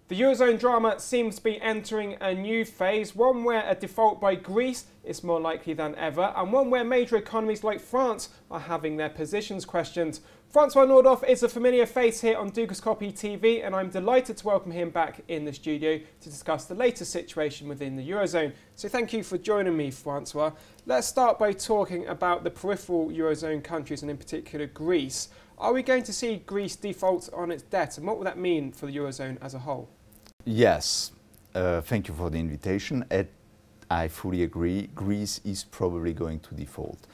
The Eurozone drama seems to be entering a new phase, one where a default by Greece is more likely than ever, and one where major economies like France are having their positions questioned. Francois Nordhof is a familiar face here on Dukascopy TV, and I'm delighted to welcome him back in the studio to discuss the latest situation within the Eurozone. So thank you for joining me, Francois. Let's start by talking about the peripheral Eurozone countries, and in particular Greece. Are we going to see Greece default on its debt, and what would that mean for the Eurozone as a whole? Yes, thank you for the invitation. I fully agree, Greece is probably going to default.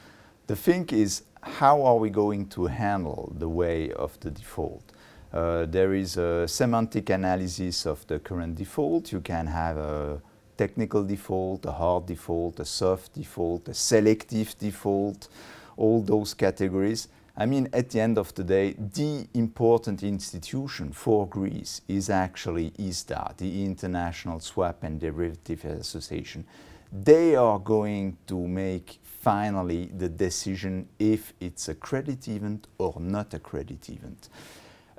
The thing is, how are we going to handle the way of the default? There is a semantic analysis of the current default. You can have a technical default, a hard default, a soft default, a selective default, all those categories. I mean, at the end of the day, the important institution for Greece is actually ISDA, the International Swap and Derivative Association. They are going to make finally the decision if it's a credit event or not a credit event.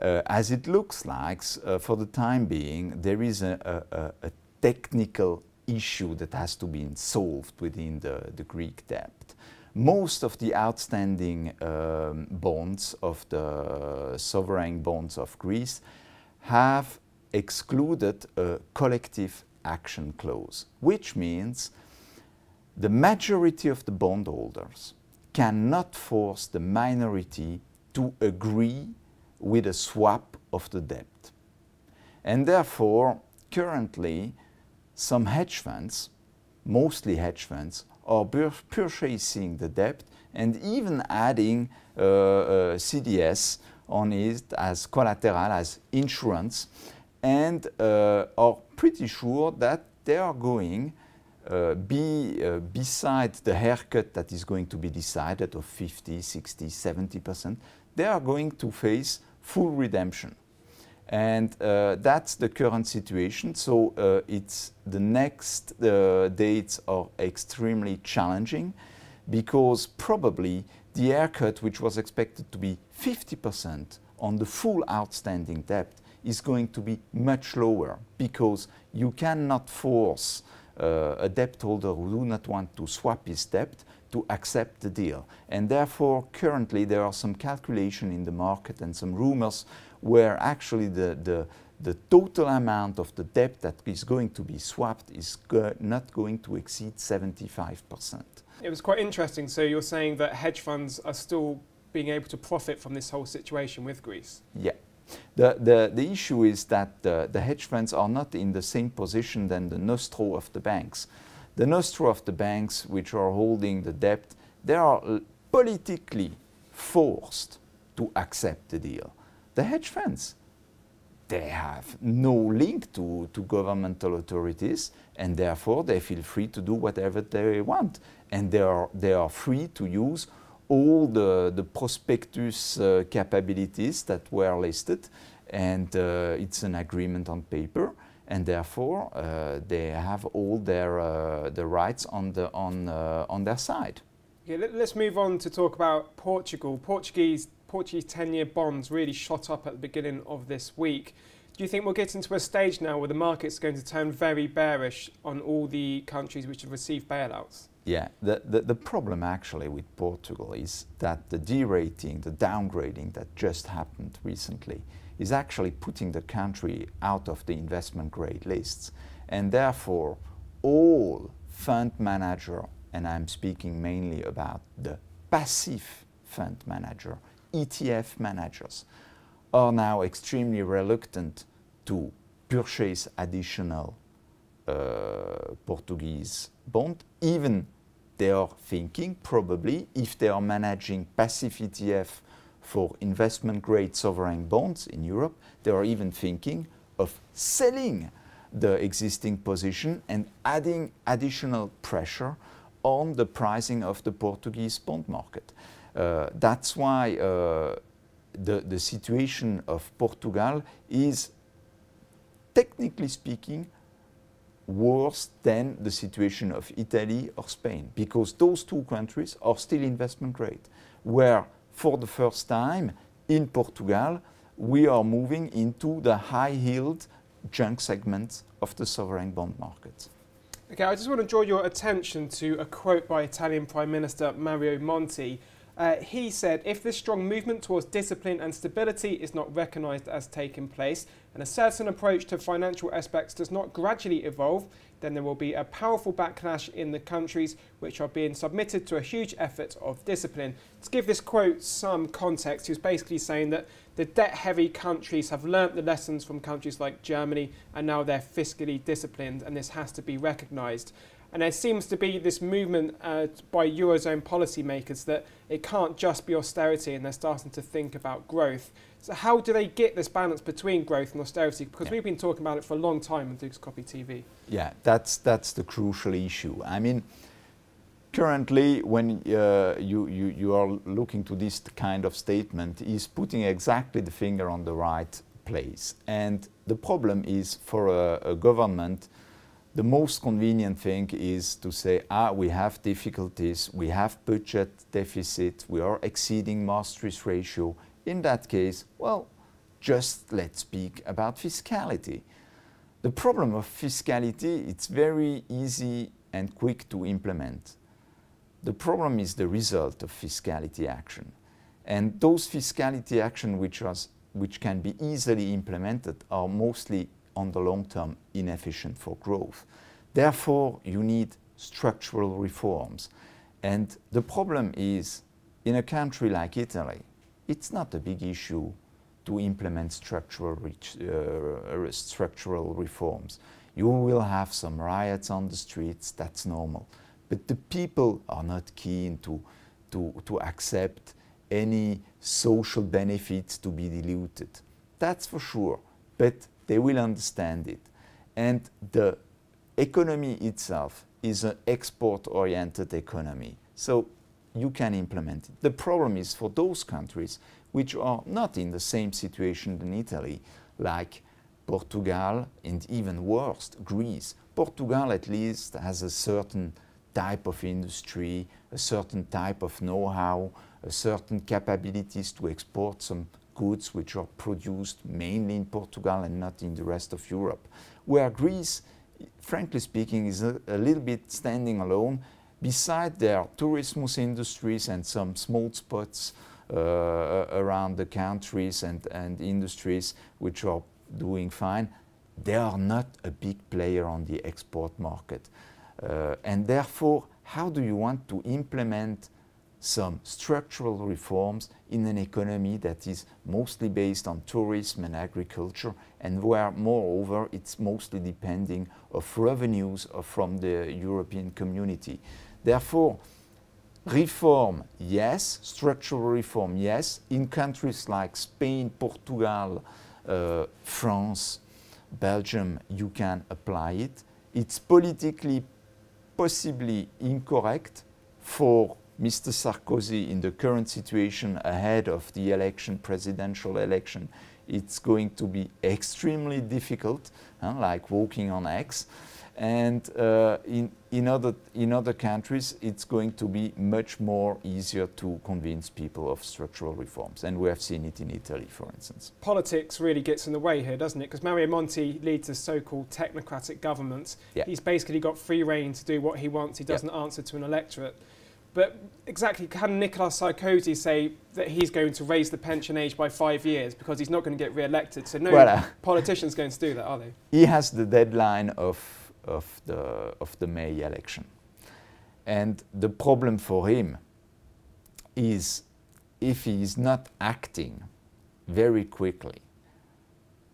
As it looks like, for the time being, there is a technical issue that has to be solved within the Greek debt. Most of the outstanding bonds of the sovereign bonds of Greece have excluded a collective action clause, which means the majority of the bondholders cannot force the minority to agree with a swap of the debt. And therefore, currently, some hedge funds, mostly hedge funds, are purchasing the debt and even adding CDS on it as collateral, as insurance, and are pretty sure that they are going, beside the haircut that is going to be decided of 50, 60, 70%, they are going to face full redemption. And that's the current situation. So it's the next dates are extremely challenging because probably the haircut, which was expected to be 50% on the full outstanding debt, is going to be much lower because you cannot force a debt holder who do not want to swap his debt to accept the deal. And therefore, currently there are some calculation in the market and some rumors where actually the total amount of the debt that is going to be swapped is not going to exceed 75%. It was quite interesting. So you're saying that hedge funds are still being able to profit from this whole situation with Greece? Yeah. The issue is that the hedge funds are not in the same position than the nostro of the banks. The nostro of the banks, which are holding the debt, they are politically forced to accept the deal. The hedge funds, they have no link to governmental authorities, and therefore they feel free to do whatever they want. And they are free to use all the prospectus capabilities that were listed, and it's an agreement on paper, and therefore they have all their the rights on their side. Okay, let's move on to talk about Portugal. Portuguese 10-year bonds really shot up at the beginning of this week. Do you think we'll get into a stage now where the market's going to turn very bearish on all the countries which have received bailouts? Yeah, the problem actually with Portugal is that the derating, the downgrading that just happened recently is actually putting the country out of the investment grade lists. And therefore, all fund manager, and I'm speaking mainly about the passive fund manager, ETF managers, are now extremely reluctant to purchase additional Portuguese bond. Even they are thinking, probably, if they are managing passive ETF for investment grade sovereign bonds in Europe, they are even thinking of selling the existing position and adding additional pressure on the pricing of the Portuguese bond market. That's why the situation of Portugal is, technically speaking, worse than the situation of Italy or Spain, because those two countries are still investment grade, where for the first time in Portugal we are moving into the high yield junk segments of the sovereign bond market. Okay, I just want to draw your attention to a quote by Italian Prime Minister Mario Monti. He said, if this strong movement towards discipline and stability is not recognised as taking place, and a certain approach to financial aspects does not gradually evolve, then there will be a powerful backlash in the countries which are being submitted to a huge effort of discipline. To give this quote some context, he was basically saying that the debt-heavy countries have learnt the lessons from countries like Germany, and now they're fiscally disciplined, and this has to be recognised. And there seems to be this movement by Eurozone policymakers that it can't just be austerity, and they're starting to think about growth. So how do they get this balance between growth and austerity? Because we've been talking about it for a long time on Dukascopy TV. Yeah, that's the crucial issue. I mean, currently, when you are looking to this kind of statement, is putting exactly the finger on the right place. And the problem is for a government, the most convenient thing is to say, we have difficulties, we have budget deficit, we are exceeding Maastricht ratio. In that case, well, just let's speak about fiscality. The problem of fiscality, it's very easy and quick to implement. The problem is the result of fiscality action. And those fiscality actions which can be easily implemented are mostly on the long term inefficient for growth. Therefore, you need structural reforms. And the problem is, in a country like Italy, it's not a big issue to implement structural reforms. You will have some riots on the streets, that's normal. But the people are not keen to accept any social benefits to be diluted. That's for sure, but they will understand it. And the economy itself is an export-oriented economy, so you can implement it. The problem is for those countries which are not in the same situation than Italy, like Portugal and even worse, Greece. Portugal at least has a certain type of industry, a certain type of know-how, a certain capabilities to export some goods which are produced mainly in Portugal and not in the rest of Europe. Where Greece, frankly speaking, is a little bit standing alone. Beside their tourism industries and some small spots around the countries and industries which are doing fine, they are not a big player on the export market. And therefore, how do you want to implement some structural reforms in an economy that is mostly based on tourism and agriculture, and where, moreover, it's mostly depending of revenues from the European community? Therefore, reform, yes. Structural reform, yes. In countries like Spain, Portugal, France, Belgium, you can apply it. It's politically possibly incorrect for Mr. Sarkozy in the current situation ahead of the election, presidential election. It's going to be extremely difficult, like walking on eggs. And in other countries, it's going to be much more easier to convince people of structural reforms. And we have seen it in Italy, for instance. Politics really gets in the way here, doesn't it? Because Mario Monti leads a so-called technocratic government. Yeah. He's basically got free rein to do what he wants. He doesn't answer to an electorate. But exactly, can Nicolas Sarkozy say that he's going to raise the pension age by 5 years because he's not going to get re-elected? So no politician's going to do that, are they? He has the deadline of the May election. And the problem for him is if he is not acting very quickly,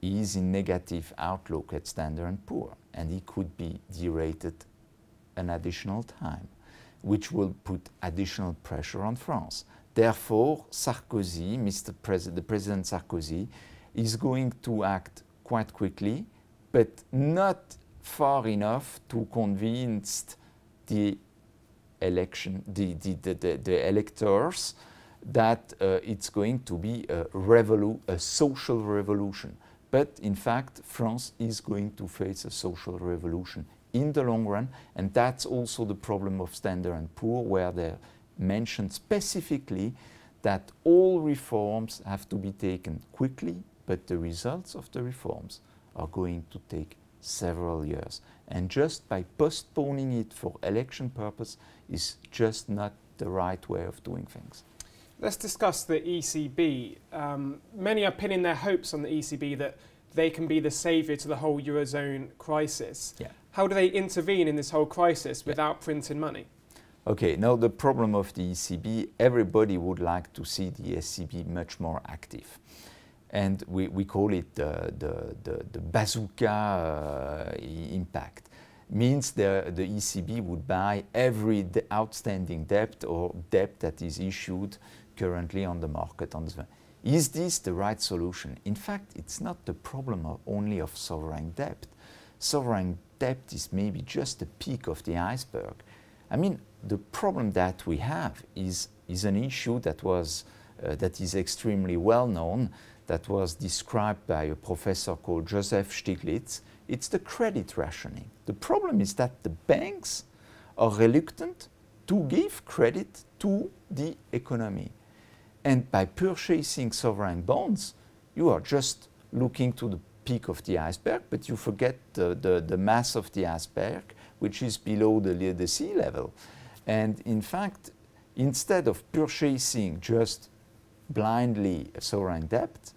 he is in negative outlook at Standard & Poor, and he could be derated an additional time, which will put additional pressure on France. Therefore, Sarkozy, the President Sarkozy, is going to act quite quickly, but not far enough to convince the electors that it's going to be a social revolution. But in fact, France is going to face a social revolution in the long run, and that's also the problem of Standard & Poor, where they mentioned specifically that all reforms have to be taken quickly, but the results of the reforms are going to take several years. And just by postponing it for election purpose is just not the right way of doing things. Let's discuss the ECB. Many are pinning their hopes on the ECB that they can be the saviour to the whole Eurozone crisis. Yeah. How do they intervene in this whole crisis without printing money? Okay, now the problem of the ECB, everybody would like to see the ECB much more active. And we call it the bazooka impact. Means the ECB would buy every outstanding debt or debt that is issued currently on the market. Is this the right solution? In fact, it's not the problem only of sovereign debt. Sovereign debt is maybe just the peak of the iceberg. I mean, the problem that we have is an issue that is extremely well known, that was described by a professor called Joseph Stiglitz. It's the credit rationing. The problem is that the banks are reluctant to give credit to the economy. And by purchasing sovereign bonds, you are just looking to the peak of the iceberg, but you forget the mass of the iceberg, which is below the sea level. And in fact, instead of purchasing just blindly sovereign debt,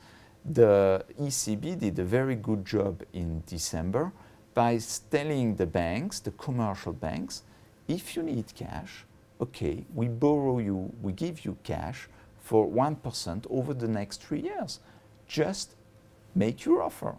the ECB did a very good job in December by telling the banks, the commercial banks, if you need cash, okay, we borrow you, we give you cash for 1% over the next 3 years. Just make your offer.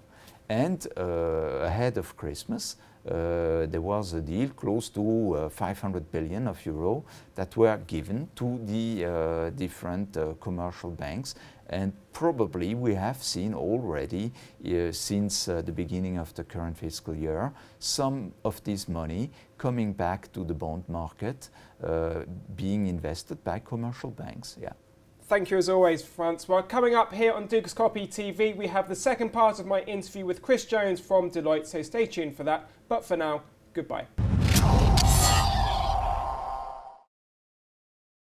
And ahead of Christmas, there was a deal close to 500 billion of euro that were given to the different commercial banks. And probably we have seen already, since the beginning of the current fiscal year, some of this money coming back to the bond market, being invested by commercial banks. Yeah. Thank you as always, Francois. Coming up here on Dukascopy TV, we have the second part of my interview with Chris Jones from Deloitte, so stay tuned for that. But for now, goodbye.